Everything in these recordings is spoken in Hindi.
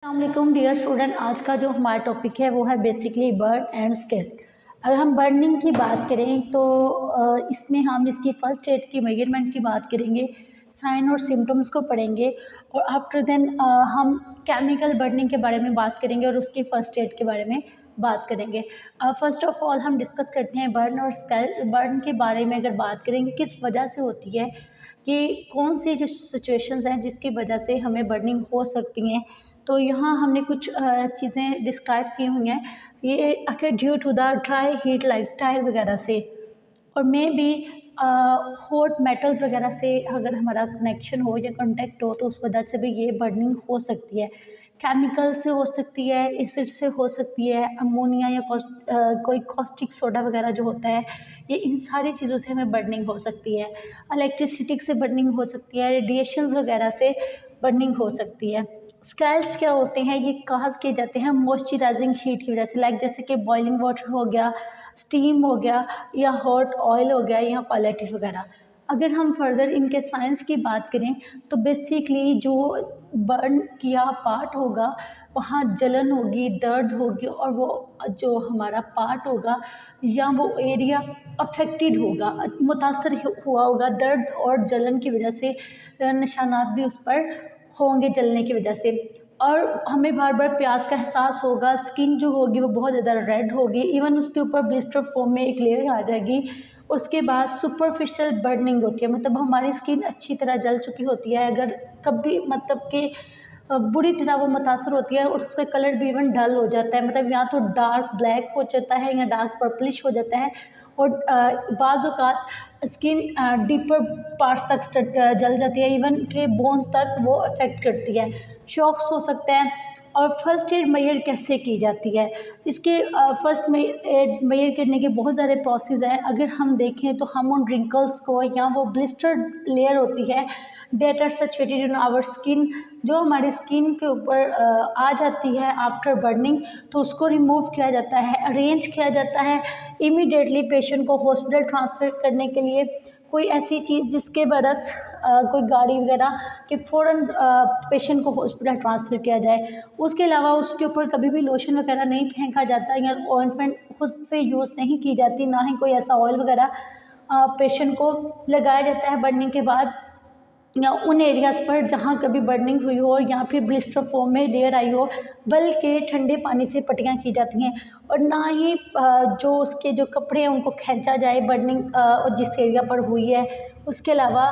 अस्सलाम डियर स्टूडेंट। आज का जो हमारा टॉपिक है वो है बेसिकली बर्न एंड स्किन। अगर हम बर्निंग की बात करें तो इसमें हम इसकी फ़र्स्ट एड की मेजरमेंट की बात करेंगे, साइन और सिम्टम्स को पढ़ेंगे और आफ्टर देन हम केमिकल बर्निंग के बारे में बात करेंगे और उसकी फ़र्स्ट एड के बारे में बात करेंगे। फ़र्स्ट ऑफ़ ऑल हम डिस्कस करते हैं बर्न और स्कैल्प। बर्न के बारे में अगर बात करेंगे किस वजह से होती है, कि कौन सी जो सिचुएशंस हैं जिसकी वजह से हमें बर्निंग हो सकती हैं। तो यहाँ हमने कुछ चीज़ें डिस्क्राइब की हुई हैं। ये अगर due to the dry heat like tyre वगैरह से और मे बी हॉट मेटल्स वगैरह से अगर हमारा कनेक्शन हो या कांटेक्ट हो तो उस वजह से भी ये बर्निंग हो सकती है। केमिकल से हो सकती है, एसिड से हो सकती है, अमोनिया या कोई कॉस्टिक सोडा वगैरह जो होता है, ये इन सारी चीज़ों से हमें बर्निंग हो सकती है। इलेक्ट्रिसिटी से बर्निंग हो सकती है, रेडिएशंस वगैरह से बर्निंग हो सकती है। स्कैल्स क्या होते हैं, ये काज किए जाते हैं मॉइस्चराइजिंग हीट की वजह से, लाइक जैसे कि बॉइलिंग वाटर हो गया, स्टीम हो गया या हॉट ऑयल हो गया या पालेटिव वगैरह। अगर हम फर्दर इनके साइंस की बात करें तो बेसिकली जो बर्न किया पार्ट होगा वहाँ जलन होगी, दर्द होगी और वो जो हमारा पार्ट होगा या वो एरिया अफेक्टेड होगा, मुतासर हुआ होगा दर्द और जलन की वजह से, निशानात भी उस पर होंगे जलने की वजह से। और हमें बार बार प्यास का एहसास होगा, स्किन जो होगी वो बहुत ज़्यादा रेड होगी, इवन उसके ऊपर ब्लिस्टर फॉर्म में एक लेयर आ जाएगी। उसके बाद सुपरफिशियल बर्निंग होती है, मतलब हमारी स्किन अच्छी तरह जल चुकी होती है, अगर कभी मतलब कि बुरी तरह वो मुतासर होती है और उसका कलर भी इवन डल हो जाता है, मतलब या तो डार्क ब्लैक हो जाता है या डार्क पर्पलिश हो जाता है। और बाज़ औक़ात स्किन डीपर पार्ट्स तक जल जाती है, इवन के बोन्स तक वो अफेक्ट करती है, शॉक्स हो सकते हैं। और फर्स्ट एड मेजर कैसे की जाती है, इसके फर्स्ट एड मेजर करने के बहुत सारे प्रोसेस हैं। अगर हम देखें तो हम उन रिंकल्स को या वो ब्लिस्टर लेयर होती है that are situated in our skin, जो हमारी स्किन के ऊपर आ जाती है आफ्टर बर्निंग, तो उसको रिमूव किया जाता है, अरेंज किया जाता है इमीडिएटली पेशेंट को हॉस्पिटल ट्रांसफ़र करने के लिए। कोई ऐसी चीज़ जिसके बरक्स कोई गाड़ी वगैरह कि फ़ौरन पेशेंट को हॉस्पिटल ट्रांसफ़र किया जाए। उसके अलावा उसके ऊपर कभी भी लोशन वगैरह नहीं फेंका जाता या ऑइंटमेंट खुद से यूज़ नहीं की जाती, ना ही कोई ऐसा ऑयल वगैरह पेशेंट को लगाया जाता है बर्निंग के बाद या उन एरियाज़ पर जहाँ कभी बर्निंग हुई हो या फिर ब्लिस्टर फॉर्म में लेयर आई हो, बल्कि ठंडे पानी से पट्टियाँ की जाती हैं। और ना ही जो उसके जो कपड़े हैं उनको खींचा जाए बर्निंग जिस एरिया पर हुई है। उसके अलावा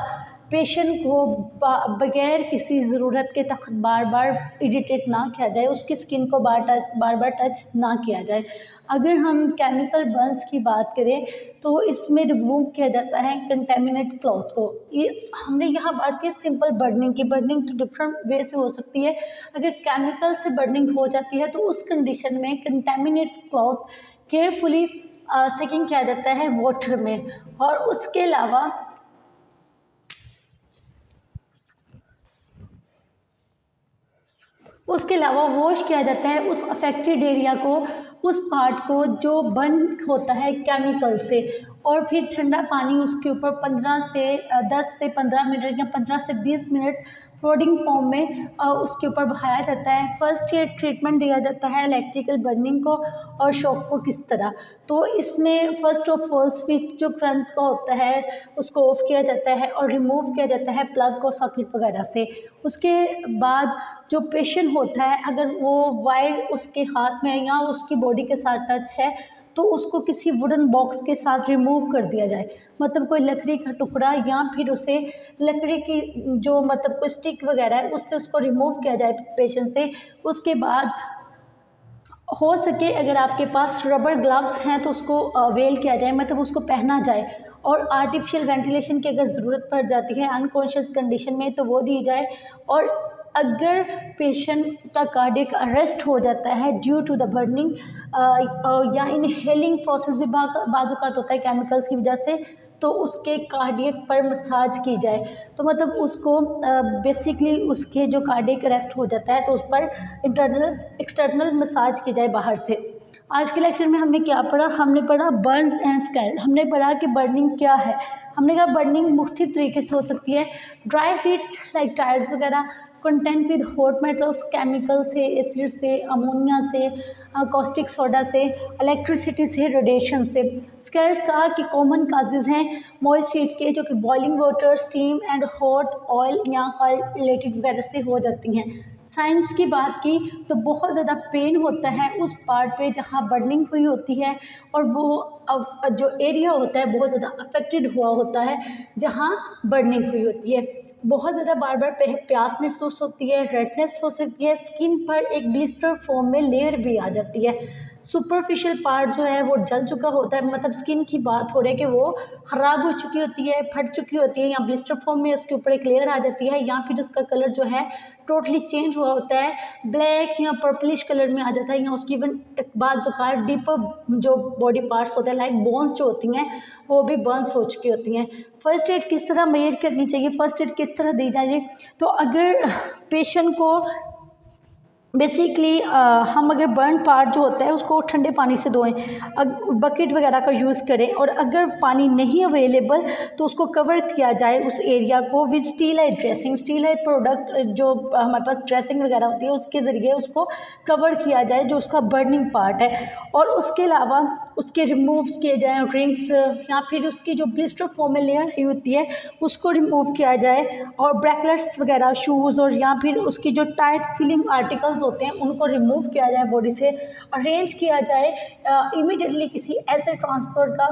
पेशेंट को बगैर किसी ज़रूरत के तक बार बार इरिटेट ना किया जाए, उसकी स्किन को बार बार टच ना किया जाए। अगर हम केमिकल बर्न्स की बात करें तो इसमें रिमूव किया जाता है कंटेमिनेट क्लॉथ को। ये हमने यहाँ बात की सिंपल बर्निंग की, बर्निंग तो डिफरेंट वे से हो सकती है। अगर केमिकल से बर्निंग हो जाती है तो उस कंडीशन में कंटेमिनेट क्लॉथ केयरफुली सेकिंग किया जाता है वाटर में, और उसके अलावा वॉश किया जाता है उस अफेक्टेड एरिया को, उस पार्ट को जो बर्न होता है केमिकल से, और फिर ठंडा पानी उसके ऊपर 10 से 15 मिनट या 15 से 20 मिनट फ्लोटिंग फॉर्म में उसके ऊपर बहाया जाता है। फर्स्ट एड ट्रीटमेंट दिया जाता है इलेक्ट्रिकल बर्निंग को और शॉक को किस तरह। तो इसमें फर्स्ट ऑफ ऑल स्विच जो करंट का होता है उसको ऑफ किया जाता है और रिमूव किया जाता है प्लग को सॉकेट वगैरह से। उसके बाद जो पेशेंट होता है अगर वो वायर उसके हाथ में या उसकी बॉडी के साथ टच है तो उसको किसी वुडन बॉक्स के साथ रिमूव कर दिया जाए, मतलब कोई लकड़ी का टुकड़ा या फिर उसे लकड़ी की जो मतलब कोई स्टिक वगैरह है उससे उसको रिमूव किया जाए पेशेंट से। उसके बाद हो सके अगर आपके पास रबर ग्लव्स हैं तो उसको वेल किया जाए, मतलब उसको पहना जाए। और आर्टिफिशियल वेंटिलेशन की अगर ज़रूरत पड़ जाती है अनकॉन्शियस कंडीशन में तो वो दी जाए। और अगर पेशेंट का कार्डियक अरेस्ट हो जाता है ड्यू टू द बर्निंग या इनहेलिंग प्रोसेस भी बाज़ होता है केमिकल्स की वजह से, तो उसके कार्डियक पर मसाज की जाए। तो मतलब उसको बेसिकली उसके जो कार्डियक अरेस्ट हो जाता है तो उस पर इंटरनल एक्सटर्नल मसाज की जाए बाहर से। आज के लेक्चर में हमने क्या पढ़ा, हमने पढ़ा बर्न्स एंड स्कैल्ड। हमने पढ़ा कि बर्निंग क्या है। हमने कहा बर्निंग मुख्तलिफ तरीके से हो सकती है, ड्राई हीट लाइक टायर्स वगैरह, content with hot metals, chemical से, एसिड से, अमोनिया से, कॉस्टिक सोडा से, इलेक्ट्रिसिटी से, रेडिएशन से। स्केल्स कहा कि कॉमन काजेज हैं मॉइस्ट हीट के, जो कि boiling water, steam and hot oil या रिलेटेड वगैरह से हो जाती हैं। साइंस की बात की तो बहुत ज़्यादा पेन होता है उस पार्ट पे जहाँ बर्निंग हुई होती है, और वो जो एरिया होता है बहुत ज़्यादा अफेक्टेड हुआ होता है जहाँ बर्निंग हुई होती है। बहुत ज़्यादा बार बार प्यास महसूस होती है, रेडनेस हो सकती है, स्किन पर एक ब्लिस्टर फॉर्म में लेयर भी आ जाती है। सुपरफिशियल पार्ट जो है वो जल चुका होता है, मतलब स्किन की बात हो रही है कि वो ख़राब हो चुकी होती है, फट चुकी होती है, या ब्लिस्टर फॉर्म में उसके ऊपर एक लेयर आ जाती है, या फिर उसका कलर जो है टोटली चेंज हुआ होता है, ब्लैक या पर्पलिश कलर में आ जाता है, या उसकी इवन एक बात जो कहा डीपर जो बॉडी पार्ट्स होते हैं लाइक बोन्स जो होती हैं वो भी बर्न्स हो चुकी होती हैं। फर्स्ट एड किस तरह मेजर करनी चाहिए, फर्स्ट एड किस तरह दी जाए, तो अगर पेशेंट को बेसिकली हम अगर बर्न पार्ट जो होता है उसको ठंडे पानी से धोएं, बकेट वगैरह का यूज़ करें, और अगर पानी नहीं अवेलेबल तो उसको कवर किया जाए उस एरिया को विद स्टीलाइट ड्रेसिंग। स्टीलाइट प्रोडक्ट जो हमारे पास ड्रेसिंग वगैरह होती है उसके ज़रिए उसको कवर किया जाए जो उसका बर्निंग पार्ट है, और उसके अलावा उसके रिमूव्स किए जाएँ रिंग्स, या फिर उसकी जो ब्लिस्टर फॉर्म में लेयर हुई होती है उसको रिमूव किया जाए, और ब्रेकलेट्स वगैरह शूज़ और या फिर उसकी जो टाइट फिलिंग आर्टिकल्स होते हैं उनको रिमूव किया जाए बॉडी से, अरेंज किया जाए इमीडिएटली किसी ऐसे ट्रांसपोर्ट का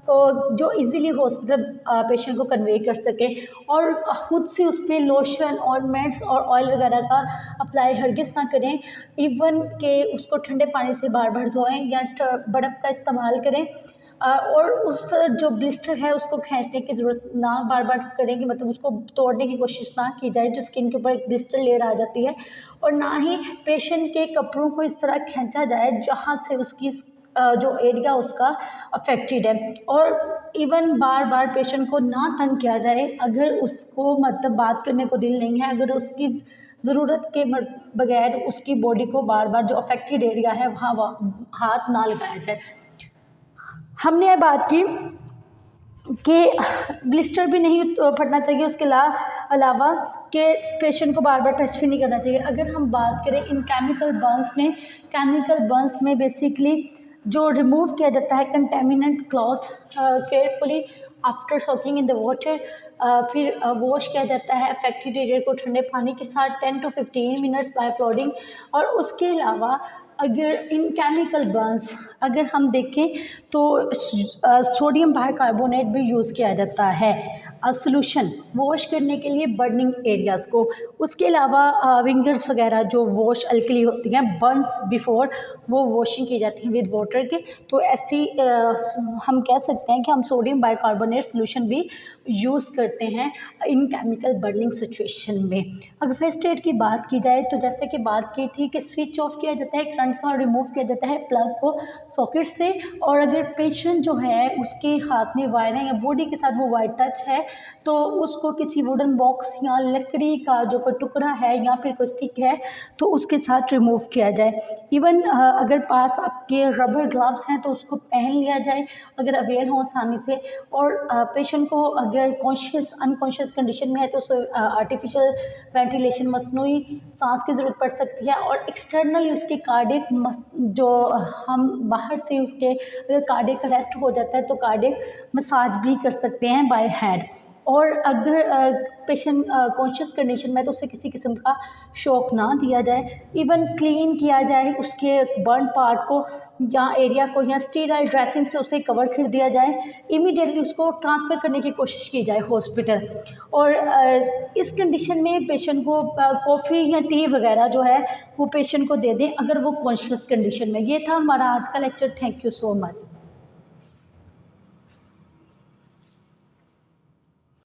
तो जो इजीली हॉस्पिटल पेशेंट को कन्वे कर सके, और खुद से उस पर लोशन ऑइंटमेंट्स और ऑयल वगैरह का अप्लाई हरगिज़ ना करें, इवन के उसको ठंडे पानी से बार बार धोएं या बर्फ़ का इस्तेमाल करें, और उस जो ब्लिस्टर है उसको खींचने की ज़रूरत ना बार बार करें कि मतलब उसको तोड़ने की कोशिश ना की जाए जो स्किन के ऊपर एक ब्लिस्टर लेयर आ जाती है, और ना ही पेशेंट के कपड़ों को इस तरह खींचा जाए जहाँ से उसकी जो एरिया उसका अफेक्टेड है, और इवन बार बार पेशेंट को ना तंग किया जाए अगर उसको मतलब बात करने को दिल नहीं है, अगर उसकी ज़रूरत के बगैर उसकी बॉडी को बार बार जो अफेक्टेड एरिया है वहाँ हाथ ना लगाया जाए। हमने ये बात की कि ब्लिस्टर भी नहीं फटना चाहिए, उसके अलावा कि पेशेंट को बार बार टच भी नहीं करना चाहिए। अगर हम बात करें इन केमिकल बर्न्स में बेसिकली जो रिमूव किया जाता है contaminant cloth carefully after soaking in the water, फिर वॉश किया जाता है अफेक्टेड एरिया को ठंडे पानी के साथ 10 to 15 मिनट्स बाय फ्लोडिंग, और उसके अलावा अगर इन केमिकल बर्न्स अगर हम देखें तो सोडियम बाइकार्बोनेट भी यूज़ किया जाता है सोल्यूशन वॉश करने के लिए बर्निंग एरियाज़ को। उसके अलावा विंगर्स वगैरह जो वॉश अल्कली होती हैं बर्न्स बिफोर वो वॉशिंग की जाती है विद वाटर के, तो ऐसी हम कह सकते हैं कि हम सोडियम बाइकार्बोनेट सोल्यूशन भी यूज़ करते हैं इन केमिकल बर्निंग सिचुएशन में। अगर फर्स्ट एड की बात की जाए तो जैसे कि बात की थी कि स्विच ऑफ किया जाता है करंट का, रिमूव किया जाता है प्लग को सॉकेट से, और अगर पेशेंट जो है उसके हाथ में वायर है या बॉडी के साथ वो वायर टच है तो उसको किसी वुडन बॉक्स या लकड़ी का जो कोई टुकड़ा है या फिर कोई स्टिक है तो उसके साथ रिमूव किया जाए। इवन अगर पास आपके रबर ग्लव्स हैं तो उसको पहन लिया जाए अगर अवेयर हो आसानी से, और पेशेंट को अगर कॉन्शियस अनकॉन्शियस कंडीशन में है तो उसको आर्टिफिशियल वेंटिलेशन मसनूई सांस की ज़रूरत पड़ सकती है, और एक्सटर्नली उसके कार्डियक जो हम बाहर से उसके अगर कार्डियक अरेस्ट हो जाता है तो कार्डियक मसाज भी कर सकते हैं बाय हैंड, और अगर पेशेंट कॉन्शियस कंडीशन में तो उसे किसी किस्म का शॉक ना दिया जाए। इवन क्लीन किया जाए उसके बर्न पार्ट को या एरिया को या स्टीराइल ड्रेसिंग से उसे कवर कर दिया जाए, इमीडिएटली उसको ट्रांसफ़र करने की कोशिश की जाए हॉस्पिटल। और इस कंडीशन में पेशेंट को कॉफ़ी या टी वगैरह जो है वो पेशेंट को दे दें अगर वो कॉन्शियस कंडीशन में। ये था हमारा आज का lecture. Thank you so much.